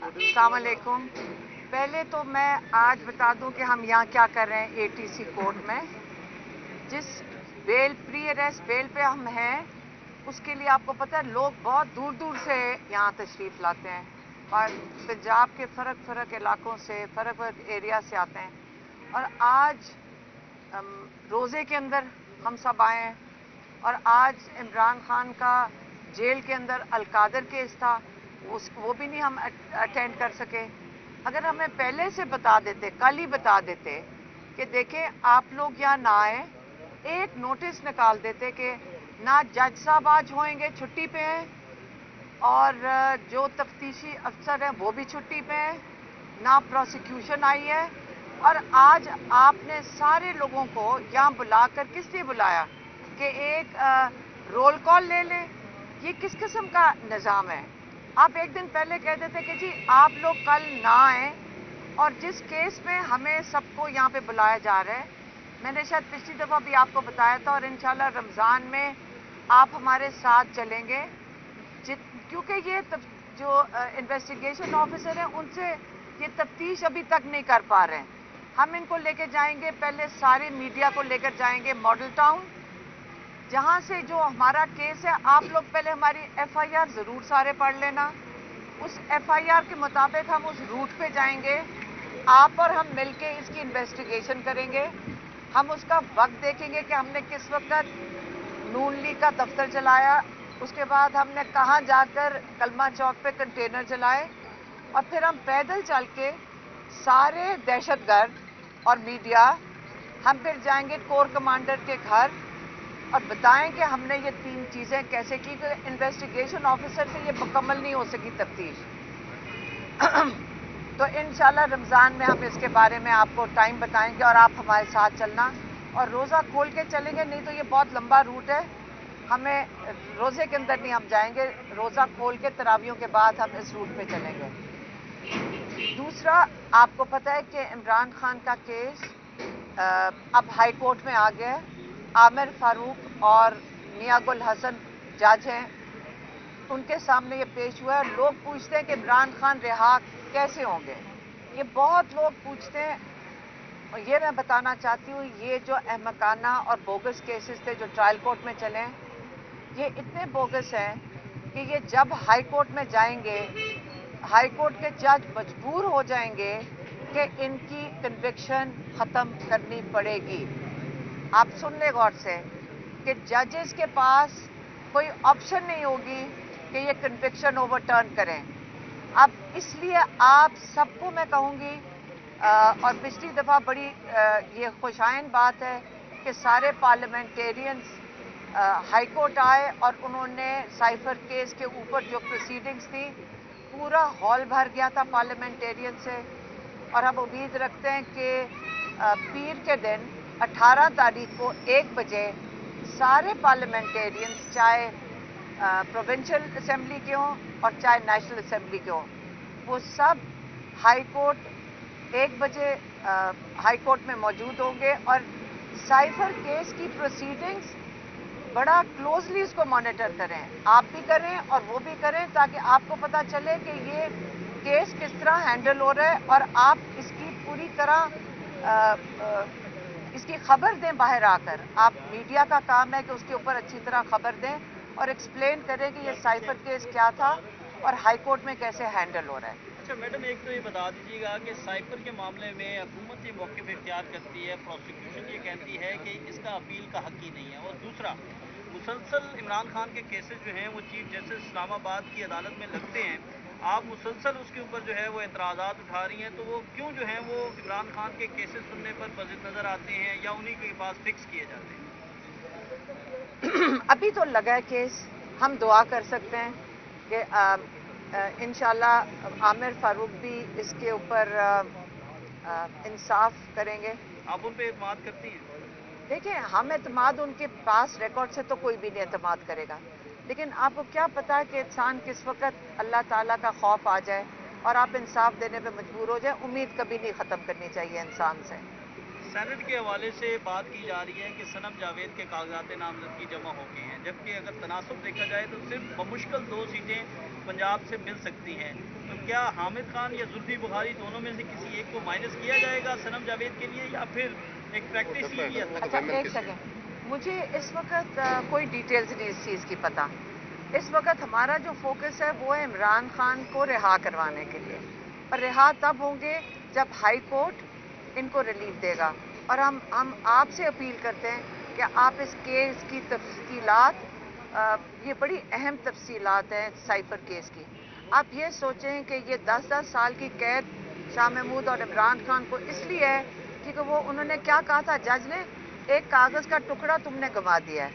अस्सलाम वालेकुम। पहले तो मैं आज बता दूं कि हम यहाँ क्या कर रहे हैं एटीसी कोर्ट में। जिस बेल प्री अरेस्ट बेल पे हम हैं उसके लिए आपको पता है लोग बहुत दूर दूर से यहाँ तशरीफ़ लाते हैं और पंजाब के फ़र्क इलाकों से फ़र्क एरिया से आते हैं। और आज रोज़े के अंदर हम सब आए हैं और आज इमरान खान का जेल के अंदर अलकादर केस था, वो भी नहीं हम अटेंड कर सके। अगर हमें पहले से बता देते, कल ही बता देते कि देखें आप लोग यहाँ ना आए, एक नोटिस निकाल देते कि ना जज साहब आज होंगे, छुट्टी पे हैं, और जो तफ्तीशी अफसर हैं वो भी छुट्टी पे हैं, ना प्रोसिक्यूशन आई है, और आज आपने सारे लोगों को यहाँ बुलाकर किस लिए बुलाया कि एक रोल कॉल ले लें। ये किस किस्म का निज़ाम है? आप एक दिन पहले कह देते कि जी आप लोग कल ना आए, और जिस केस में हमें सबको यहाँ पे बुलाया जा रहा है, मैंने शायद पिछली दफ़ा भी आपको बताया था, और इंशाल्लाह रमज़ान में आप हमारे साथ चलेंगे, क्योंकि ये जो इन्वेस्टिगेशन ऑफिसर हैं उनसे ये तफ्तीश अभी तक नहीं कर पा रहे हैं। हम इनको लेकर जाएंगे, पहले सारे मीडिया को लेकर जाएंगे मॉडल टाउन, जहाँ से जो हमारा केस है। आप लोग पहले हमारी एफआईआर ज़रूर सारे पढ़ लेना, उस एफआईआर के मुताबिक हम उस रूट पे जाएंगे, आप और हम मिलके इसकी इन्वेस्टिगेशन करेंगे। हम उसका वक्त देखेंगे कि हमने किस वक्त नून लीग का दफ्तर जलाया, उसके बाद हमने कहाँ जाकर कलमा चौक पे कंटेनर जलाए, और फिर हम पैदल चल के सारे दहशतगर्द और मीडिया, हम फिर जाएंगे कोर कमांडर के घर और बताएं कि हमने ये 3 चीज़ें कैसे की। तो इन्वेस्टिगेशन ऑफिसर से ये मुकम्मल नहीं हो सकी तफ्तीश। तो इंशाल्लाह रमज़ान में हम इसके बारे में आपको टाइम बताएंगे और आप हमारे साथ चलना, और रोज़ा खोल के चलेंगे, नहीं तो ये बहुत लंबा रूट है, हमें रोज़े के अंदर नहीं हम जाएंगे, रोज़ा खोल के तरावियों के बाद हम इस रूट पे चलेंगे। दूसरा, आपको पता है कि इमरान खान का केस अब हाई कोर्ट में आ गया है। आमिर फारूक और मियां गुल हसन जज हैं, उनके सामने ये पेश हुआ है। लोग पूछते हैं कि इमरान खान रिहा कैसे होंगे, ये बहुत लोग पूछते हैं, और ये मैं बताना चाहती हूँ, ये जो अहमकाना और बोगस केसेस थे जो ट्रायल कोर्ट में चले, ये इतने बोगस हैं कि ये जब हाई कोर्ट में जाएंगे, हाई कोर्ट के जज मजबूर हो जाएंगे कि इनकी कन्विक्शन ख़त्म करनी पड़ेगी। आप सुन ले गौर से कि जजेस के पास कोई ऑप्शन नहीं होगी कि ये कन्विक्शन ओवरटर्न करें। अब इसलिए आप सबको मैं कहूँगी, और पिछली दफ़ा बड़ी ये खुशाइन बात है कि सारे पार्लियामेंटेरियंस हाई कोर्ट आए और उन्होंने साइफर केस के ऊपर जो प्रोसीडिंग्स थी, पूरा हॉल भर गया था पार्लियामेंटेरियन से। और हम उम्मीद रखते हैं कि पीर के दिन 18 तारीख को 1 बजे सारे पार्लियामेंटेरियंस, चाहे प्रोविंशियल असेंबली के हों और चाहे नेशनल असेंबली के हों, वो सब हाई कोर्ट 1 बजे हाई कोर्ट में मौजूद होंगे, और साइफर केस की प्रोसीडिंग्स बड़ा क्लोजली इसको मॉनिटर करें, आप भी करें और वो भी करें, ताकि आपको पता चले कि ये केस किस तरह हैंडल हो रहा है, और आप इसकी पूरी तरह इसकी खबर दें। बाहर आकर आप, मीडिया का काम है कि उसके ऊपर अच्छी तरह खबर दें और एक्सप्लेन करें कि ये साइफर केस क्या था और हाई कोर्ट में कैसे हैंडल हो रहा है। अच्छा मैडम, एक तो ये बता दीजिएगा कि साइफर के मामले में हुकूमत ये मौक़िफ़ इख्तियार करती है, प्रोसिक्यूशन ये कहती है कि इसका अपील का हक़ ही नहीं है, और दूसरा मुसलसल इमरान खान के केसेस जो हैं वो चीफ जस्टिस इस्लामाबाद की अदालत में लगते हैं, आप मुसलसल उसके ऊपर जो है वो एतराज़ात उठा रही हैं, तो वो क्यों जो है वो इमरान खान के केसेस सुनने पर बज़िद नज़र आते हैं या उन्हीं के पास फिक्स किए जाते हैं? अभी तो लगा है केस, हम दुआ कर सकते हैं कि इंशाल्लाह आमिर फारूक भी इसके ऊपर इंसाफ करेंगे। आप उन पर एतमाद करती हैं? देखिए, हम एतमाद, उनके पास रिकॉर्ड से तो कोई भी नहीं एतमाद करेगा, लेकिन आपको क्या पता है कि इंसान किस वक्त अल्लाह ताला का खौफ आ जाए और आप इंसाफ देने पे मजबूर हो जाए। उम्मीद कभी नहीं ख़त्म करनी चाहिए इंसान से। सेनेट के हवाले से बात की जा रही है कि सनम जावेद के कागजात नामजदगी जमा हो गए हैं, जबकि अगर तनासब देखा जाए तो सिर्फ बमुश्किल 2 सीटें पंजाब से मिल सकती हैं। तो क्या हामिद खान या जुल्फी बुखारी दोनों में से किसी एक को माइनस किया जाएगा सनम जावेद के लिए, या फिर एक प्रैक्टिस ही है? अच्छा एक सेकेंड, मुझे इस वक्त कोई डिटेल्स नहीं इस चीज़ की पता। इस वक्त हमारा जो फोकस है वो है इमरान खान को रिहा करवाने के लिए, और रिहा तब होंगे जब हाई कोर्ट इनको रिलीफ देगा। और हम आपसे अपील करते हैं कि आप इस केस की तफसीलात, ये बड़ी अहम तफसीलात हैं साइफर केस की। आप ये सोचें कि ये 10-10 साल की कैद शाह महमूद और इमरान खान को इसलिए है क्योंकि वो उन्होंने क्या कहा था जज ने, एक कागज़ का टुकड़ा तुमने गंवा दिया है।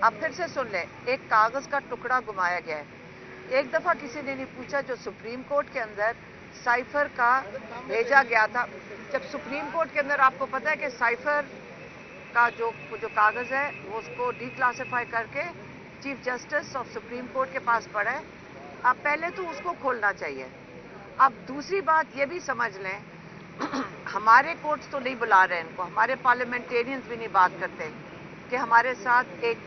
अब फिर से सुन लें, एक कागज़ का टुकड़ा गुमाया गया है। एक दफ़ा किसी ने नहीं पूछा, जो सुप्रीम कोर्ट के अंदर साइफर का भेजा गया था, जब सुप्रीम कोर्ट के अंदर आपको पता है कि साइफर का जो कागज़ है वो उसको डिक्लासिफाई करके chief justice of supreme court के पास पड़ा है। अब पहले तो उसको खोलना चाहिए। अब दूसरी बात ये भी समझ लें, हमारे कोर्ट्स तो नहीं बुला रहे इनको, हमारे पार्लियामेंटेरियंस भी नहीं बात करते कि हमारे साथ एक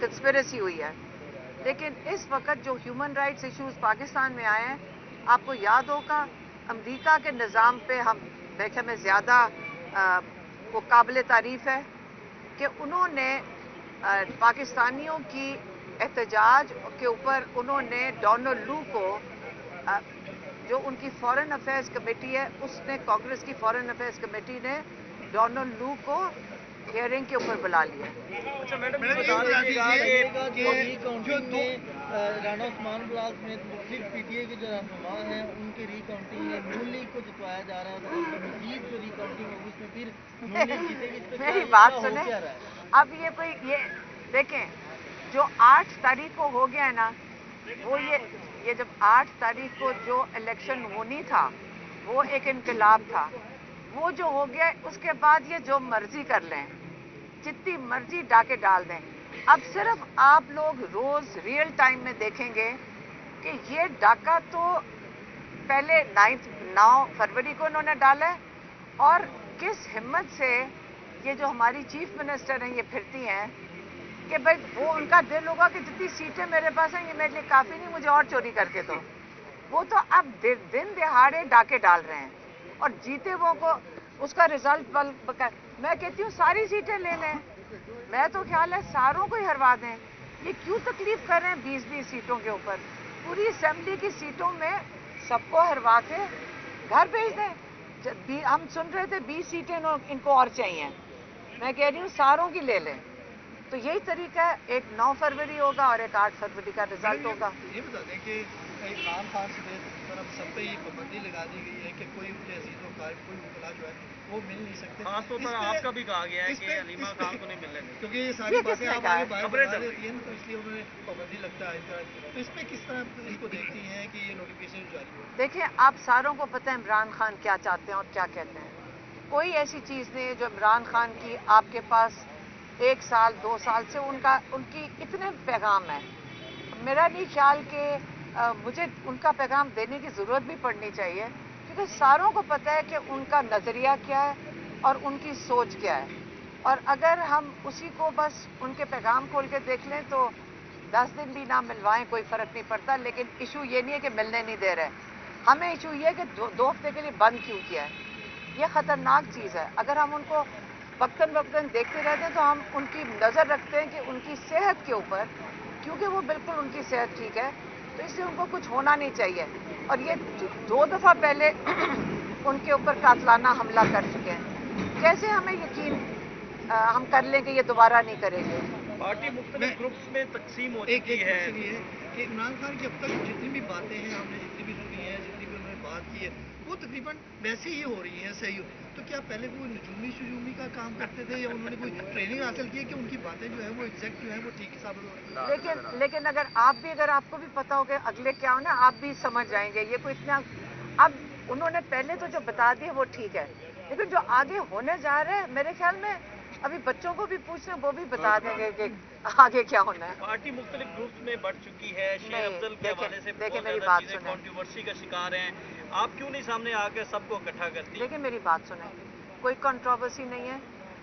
कंस्पिरेसी हुई है। लेकिन इस वक्त जो ह्यूमन राइट्स इश्यूज पाकिस्तान में आए हैं, आपको याद होगा अमेरिका के निज़ाम पे हम देखे में ज़्यादा वो काबिल तारीफ़ है कि उन्होंने पाकिस्तानियों की एहतजाज के ऊपर उन्होंने डोनाल्ड लू को, जो उनकी फॉरेन अफेयर्स कमेटी है, उसने कांग्रेस की फॉरेन अफेयर्स कमेटी ने डोनाल्ड लू को हियरिंग के ऊपर बुला लिया। अच्छा मैडम, बता दीजिएगा कि राना उस्मान बुलाल समेत मुख्तलिफ पीटीए के जो रहनुमा हैं उनकी रिकाउंटिंग है, नून लीग को जितवाया जा रहा है, तो मजीद जो रिकाउंटिंग होगी उसमें फिर नून लीग जीतेगी। मेरी बात सुने, अब ये देखें, जो 8 तारीख को हो गया है ना, वो ये जब 8 तारीख को जो इलेक्शन होनी था वो एक इनकलाब था, वो जो हो गया उसके बाद ये जो मर्जी कर लें, जितनी मर्जी डाके डाल दें। अब सिर्फ आप लोग रोज रियल टाइम में देखेंगे कि ये डाका तो पहले 9 फरवरी को उन्होंने डाला है, और किस हिम्मत से ये जो हमारी चीफ मिनिस्टर हैं ये फिरती हैं कि भाई वो उनका दिल होगा कि जितनी सीटें मेरे पास हैं ये मेरे लिए काफ़ी नहीं, मुझे और चोरी करके दो। वो तो अब दिन दिहाड़े डाके डाल रहे हैं, और जीते वो को उसका रिजल्ट मैं कहती हूँ सारी सीटें ले लें। मैं तो ख्याल है सारों को ही हरवा दें। ये क्यों तकलीफ कर रहे हैं 20-20 सीटों के ऊपर? पूरी असेंबली की सीटों में सबको हरवा के घर भेज दें। हम सुन रहे थे 20 सीटें इनको और चाहिए, मैं कह रही हूँ सारों की ले लें। तो यही तरीका है, एक 9 फरवरी होगा और एक 8 फरवरी का रिजल्ट होगा। ये बता दें कि इमरान खान से तरफ सब पे ये पाबंदी लगा दी गई है कि कोई उनके अजीज और कोई वकला जो है वो मिल नहीं सकते। खासतौर पर आपका भी कहा गया है कि अलीमा खान को नहीं मिलने देंगे, क्योंकि ये सारी बातें आप आगे बाहर खबरें बता चल देती हैं, तो इसलिए उन्होंने पाबंदी लगता है। तो इसमें किस तरह इसको देखती हैं कि ये नोटिफिकेशन जारी हो? देखिए, आप सारों को पता है इमरान खान क्या चाहते हैं और क्या कहते हैं। कोई ऐसी चीज़ नहीं है जो इमरान खान की आपके पास 1 साल 2 साल से उनकी इतने पैगाम हैं। मेरा नहीं ख्याल कि मुझे उनका पैगाम देने की ज़रूरत भी पड़नी चाहिए, क्योंकि सारों को पता है कि उनका नज़रिया क्या है और उनकी सोच क्या है। और अगर हम उसी को बस उनके पैगाम खोल के देख लें तो 10 दिन भी ना मिलवाएं कोई फ़र्क नहीं पड़ता। लेकिन इशू ये नहीं है कि मिलने नहीं दे रहे, हमें इशू ये है कि 2 हफ्ते के लिए बंद क्यों किया है। ये ख़तरनाक चीज़ है। अगर हम उनको वक्तन देखते रहते हैं तो हम उनकी नज़र रखते हैं कि उनकी सेहत के ऊपर, क्योंकि वो बिल्कुल उनकी सेहत ठीक है तो इसलिए उनको कुछ होना नहीं चाहिए। और ये 2 दफ़ा पहले उनके ऊपर कातलाना हमला कर चुके हैं, कैसे हमें यकीन हम कर लें कि ये दोबारा नहीं करेंगे। पार्टी मुख्तलिफ ग्रुप्स में तकसीम हो चुकी है। कि इमरान खान की अब तक जितनी भी बातें हैं, हमने जितनी भी सुनी है, जितनी भी उन्होंने बात की है, वो तकरीबन वैसे ही हो रही हैं, सही हो। तो क्या पहले वो नजूमी का काम करते थे या उन्होंने कोई ट्रेनिंग हासिल की है कि उनकी बातें जो है वो एग्जैक्ट जो है वो ठीक साबित हो रही है? लेकिन अगर आपको भी पता हो कि अगले क्या हो ना, आप भी समझ जाएंगे। ये कोई इतना, अब उन्होंने पहले तो जो बता दिया वो ठीक है, लेकिन जो आगे होने जा रहे हैं मेरे ख्याल में अभी बच्चों को भी पूछना, वो भी बता देंगे कि आगे क्या होना है। पार्टी मुख्तलिफ ग्रुप्स में बढ़ चुकी है। शेर अफजल के हवाले से देखिए मेरी बहुत बात चीजें सुने, कंट्रोवर्सी का शिकार हैं। आप क्यों नहीं सामने आकर सबको इकट्ठा करती? देखिए मेरी बात सुने, कोई कंट्रोवर्सी नहीं है।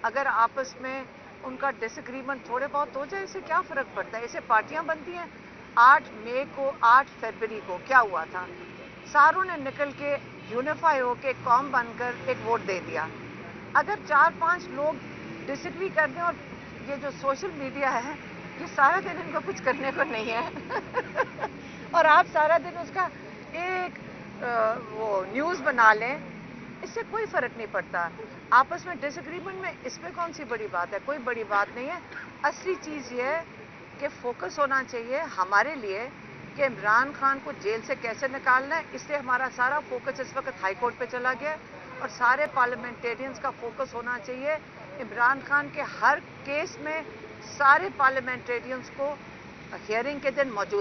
अगर आपस में उनका डिसएग्रीमेंट थोड़े बहुत हो जाए, इससे क्या फर्क पड़ता है? इससे पार्टियां बनती हैं। 8 मई को, 8 फरवरी को क्या हुआ था? सारों ने निकल के यूनिफाई होके कौम बनकर एक वोट दे दिया। अगर 4-5 लोग डिसएग्री कर दें, और ये जो सोशल मीडिया है, ये सारा दिन इनको कुछ करने को नहीं है और आप सारा दिन उसका एक वो न्यूज़ बना लें, इससे कोई फर्क नहीं पड़ता। आपस में डिसएग्रीमेंट में इसमें कौन सी बड़ी बात है? कोई बड़ी बात नहीं है। असली चीज़ ये है कि फोकस होना चाहिए हमारे लिए कि इमरान खान को जेल से कैसे निकालना है। इसलिए हमारा सारा फोकस इस वक्त हाई कोर्ट पे चला गया, और सारे पार्लियामेंटेरियंस का फोकस होना चाहिए इमरान खान के हर केस में सारे पार्लियामेंटेरियंस को हियरिंग के दिन मौजूद